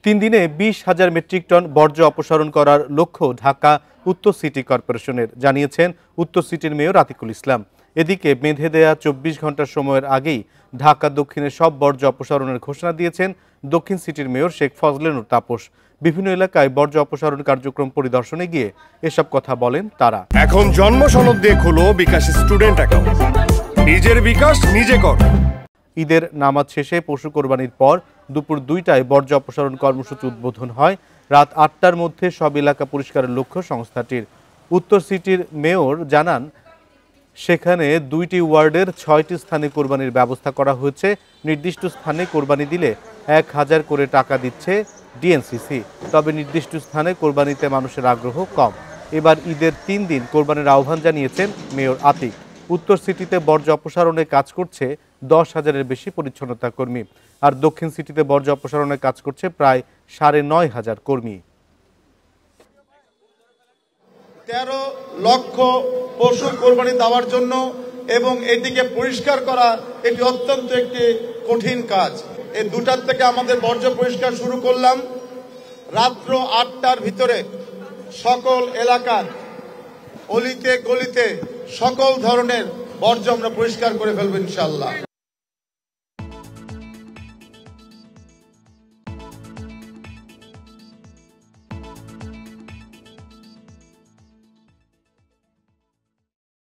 3 দিনে 20,000 metric ton বর্জ্য অপসারণ করার লক্ষ্য ঢাকা উত্তর সিটি কর্পোরেশনের, জানিয়েছেন উত্তর সিটির মেয়র আতিকুল ইসলাম। এদিকে বেঁধে দেয়া 24 ঘন্টার সময়ের আগেই ঢাকা দক্ষিণের সব বর্জ্য অপসারণের ঘোষণা দিয়েছেন দক্ষিণ সিটির মেয়র শেখ ফজলে নূর তাপস। বিভিন্ন এলাকায় বর্জ্য অপসারণ কার্যক্রম পরিদর্শনে গিয়ে এসব কথা বলেন তারা। এখন জন্ম সনদ দিয়ে খোলো বিকাশ স্টুডেন্ট অ্যাকাউন্ট, নিজের বিকাশ নিজে কর। ঈদের নামাজ শেষে পশু কোরবানির পর দুপুর 2টায় বর্জ্য অপসারণ কর্মসূচি উদ্বোধন হয়। রাত 8টার মধ্যে সব এলাকা পরিষ্কারের লক্ষ্য সংস্থাটির। উত্তর সিটির মেয়র জানান, সেখানে 2টি ওয়ার্ডের 6টি স্থানে কোরবানির ব্যবস্থা করা হয়েছে। নির্দিষ্ট স্থানে কোরবানি দিলে 1000 করে টাকা দিচ্ছে ডিএনসিসি। তবে নির্দিষ্ট স্থানে কোরবানিতে মানুষের আগ্রহ কম। এবার ঈদের 3 দিন কোরবানির আহ্বান জানিয়েছেন মেয়র আতিক। উত্তর সিটিতে বর্জ্য অপসারণে কাজ করছে 10,000-এর বেশি পরিচ্ছন্নতা কর্মী, আর দক্ষিণ সিটিতে বর্জ্য অপসারণে কাজ করছে প্রায় 9,500 কর্মী। 13 লক্ষ পশু কোরবানি দেওয়ার জন্য এবং এটিকে পরিষ্কার করা এটি অত্যন্ত একটি কঠিন কাজ। এই 2টার থেকে আমাদের বর্জ্য পরিষ্কার শুরু করলাম। রাত্র 8টার ভিতরে সকল এলাকার অলিতে গলিতে সকল ধরনের বর্জ্য আমরা পরিষ্কার করে ফেলবো ইনশাআল্লাহ।